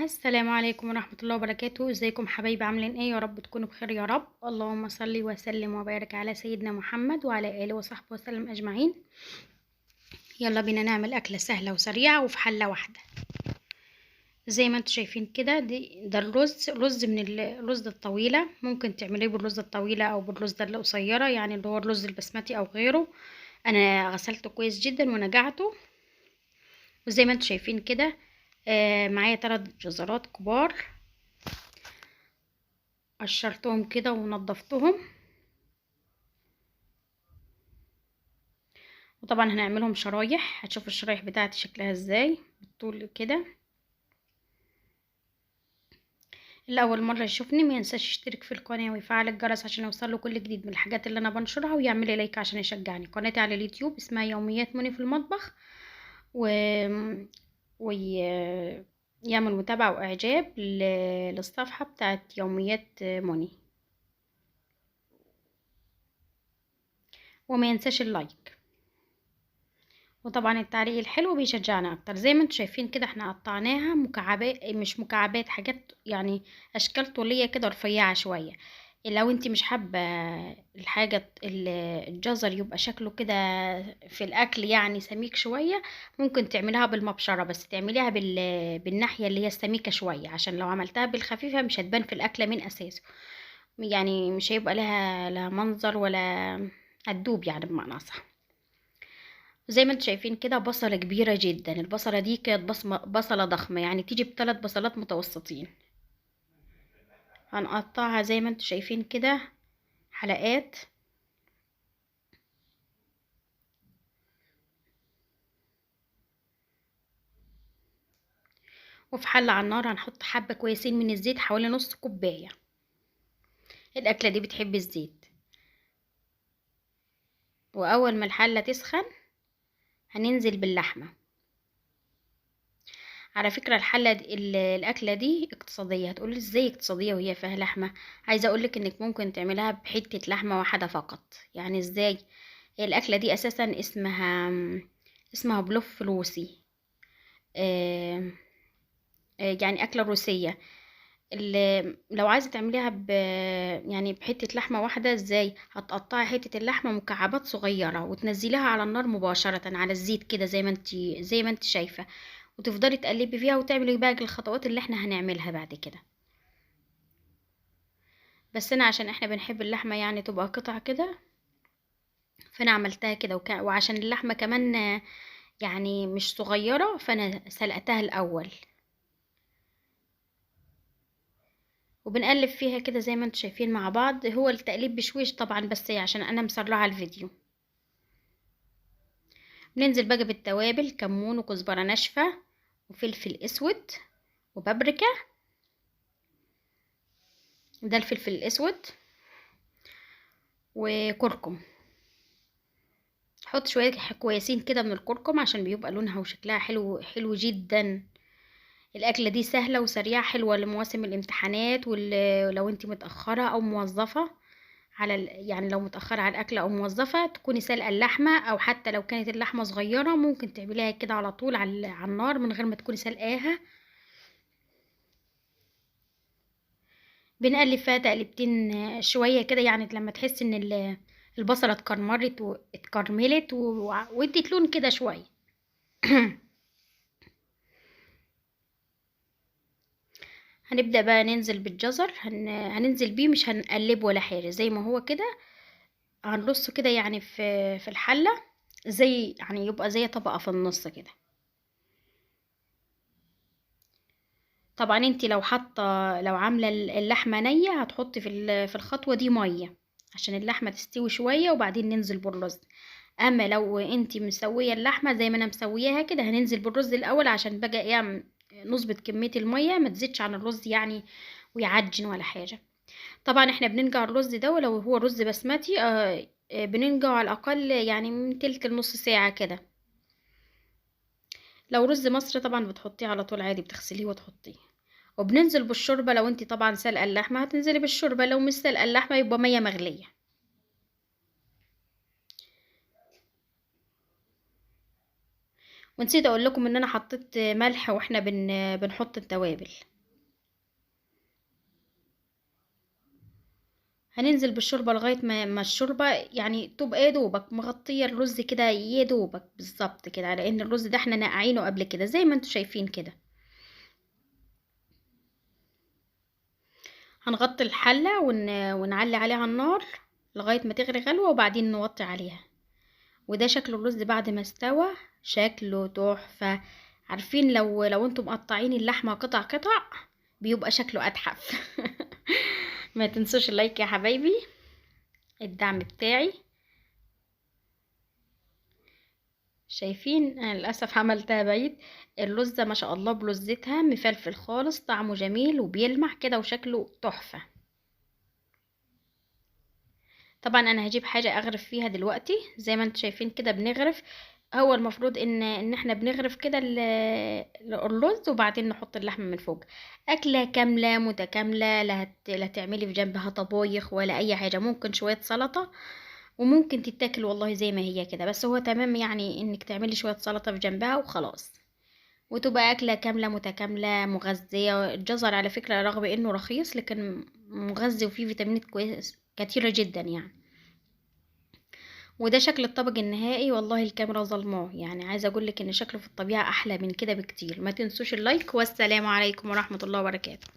السلام عليكم ورحمة الله وبركاته. ازيكم حبايبي؟ عاملين ايه؟ يا رب تكونوا بخير يا رب. اللهم صل وسلم وبارك على سيدنا محمد وعلى اله وصحبه وسلم اجمعين. يلا بينا نعمل اكلة سهلة وسريعة وفي حلة واحدة. زي ما انتم شايفين كده، ده رز من الرز الطويلة. ممكن تعمليه بالرز الطويلة او بالرز القصيرة، يعني اللي هو الرز البسمتي او غيره. انا غسلته كويس جدا ونقعته. وزي ما انتم شايفين كده، معايا 3 جزرات كبار. قشرتهم كده ونضفتهم، وطبعا هنعملهم شرايح. هتشوفوا الشرايح بتاعتي شكلها ازاي بالطول كده. اللي اول مره يشوفني ما ينساش يشترك في القناه ويفعل الجرس عشان يوصله كل جديد من الحاجات اللي انا بنشرها، ويعمل لي لايك عشان يشجعني. قناتي على اليوتيوب اسمها يوميات منى في المطبخ، و ويعمل متابعه واعجاب للصفحه بتاعت يوميات منى، وما ينساش اللايك. وطبعا التعليق الحلو بيشجعنا اكتر. زي ما انتم شايفين كده، احنا قطعناها مكعبات، مش مكعبات، حاجات يعني اشكال طوليه كده رفيعه شويه. لو انت مش حابه الجزر يبقى شكله كده في الاكل يعني سميك شويه، ممكن تعمليها بالمبشره، بس تعمليها بالناحيه اللي هي السميكه شويه، عشان لو عملتها بالخفيفه مش هتبان في الاكله من اساسه. يعني مش هيبقى لها منظر، ولا هتدوب يعني بمعنى اصح. زي ما انتم شايفين كده، بصلة كبيرة جدا. البصلة دي كانت بصلة ضخمة، يعني تيجي ب3 بصلات متوسطين. هنقطعها زي ما انتم شايفين كده حلقات. وفي حلة على النار هنحط حبة كويسين من الزيت، حوالي نص كوباية. الأكلة دي بتحب الزيت. وأول ما الحلة تسخن هننزل باللحمة. على فكرة الحلة دي الأكلة دي اقتصادية. هتقولي ازاي اقتصادية وهي فيها لحمة؟ عايزة أقولك انك ممكن تعملها بحتة لحمة واحدة فقط. يعني ازاي؟ الأكلة دي أساسا اسمها بلوف روسي. آه، يعني أكلة روسية. لو عايزة تعمليها يعني بحتة لحمة واحدة، ازاي؟ هتقطعي حتة اللحمة مكعبات صغيرة وتنزليها على النار مباشرة على الزيت كده، زي ما انت شايفة. وتفضلي تقلبي فيها وتعملي باقي الخطوات اللي احنا هنعملها بعد كده. بس انا عشان احنا بنحب اللحمة يعني تبقى قطع كده، فانا عملتها كده. وعشان اللحمة كمان يعني مش صغيرة، فانا سلقتها الاول. وبنقلب فيها كده زي ما انتم شايفين مع بعض. هو التقليب بشويش طبعا، بس عشان انا مسرعة الفيديو. بننزل بقى بالتوابل: كمون وكزبرة ناشفة وفلفل اسود وبابريكا. ده الفلفل الاسود. وكركم. حط شوية كويسين كده من الكركم عشان بيبقى لونها وشكلها حلو حلو جدا. الأكلة دي سهلة وسريعة، حلوة لمواسم الامتحانات، ولو انت متأخرة أو موظفة يعني لو متأخرة على الأكل أو موظفة، تكوني سلقة اللحمة، أو حتى لو كانت اللحمة صغيرة ممكن تعمليها كده على طول على النار من غير ما تكوني سلقاها. بنقلب فيها تقلبتين شوية كده، يعني لما تحس ان البصلة اتكرملت وادت لون كده شوية. هنبدأ بقى ننزل بالجزر. هننزل بيه، مش هنقلبه ولا حاجة، زي ما هو كده. هنرصه كده يعني في الحلة، زي يعني يبقى زي طبقة في النص كده. طبعا انت لو عاملة اللحمة نية، هتحطي في الخطوة دي مية عشان اللحمة تستوي شوية، وبعدين ننزل بالرز. اما لو انت مسوية اللحمة زي ما انا مسوياها كده، هننزل بالرز الاول عشان بقى ايه، نظبط كمية المية ما تزيدش عن الرز يعني ويعجن ولا حاجة. طبعا احنا بننقع الرز ده، ولو هو رز بسمتي بننقعه على الاقل يعني من تلت لنص ساعة كده. لو رز مصر طبعا بتحطيه على طول عادي، بتغسليه وتحطيه. وبننزل بالشوربة. لو انت طبعا سلقة اللحمة هتنزلي بالشوربة، لو مش سلقة اللحمة يبقى مية مغلية. ونسيت اقول لكم ان انا حطيت ملح واحنا بنحط التوابل. هننزل بالشوربه لغايه ما الشوربه يعني تبقى يا دوبك مغطيه الرز كده، يا دوبك بالظبط كده، على ان الرز ده احنا نقعينه قبل كده زي ما انتوا شايفين كده. هنغطي الحله ونعلي عليها النار لغايه ما تغلي غلوه، وبعدين نوطي عليها. وده شكل الرز بعد ما استوى، شكله تحفه. عارفين لو انتم مقطعين اللحمه قطع قطع بيبقى شكله اتحف. ما تنسوش اللايك يا حبايبي، الدعم بتاعي. شايفين انا للاسف عملتها بعيد. الرزة ما شاء الله بلزتها مفلفل خالص، طعمه جميل وبيلمع كده وشكله تحفة. طبعا انا هجيب حاجة اغرف فيها دلوقتي زي ما انتم شايفين كده بنغرف. هو المفروض ان احنا بنغرف كده الرز وبعدين نحط اللحمة من فوق. اكلة كاملة متكاملة، لا تعملي في جنبها طبايخ ولا اي حاجة، ممكن شوية سلطة وممكن تتاكل والله زي ما هي كده، بس هو تمام يعني انك تعملي شوية سلطة في جنبها وخلاص. وتبقى أكلة كاملة متكاملة مغذية. الجزر على فكرة رغم إنه رخيص لكن مغذي وفيه فيتامينات كويس كتيرة جدا يعني. وده شكل الطبق النهائي، والله الكاميرا ظلماه، يعني عايزة أقولك إن شكله في الطبيعة أحلى من كده بكتير. ما تنسوش اللايك، والسلام عليكم ورحمة الله وبركاته.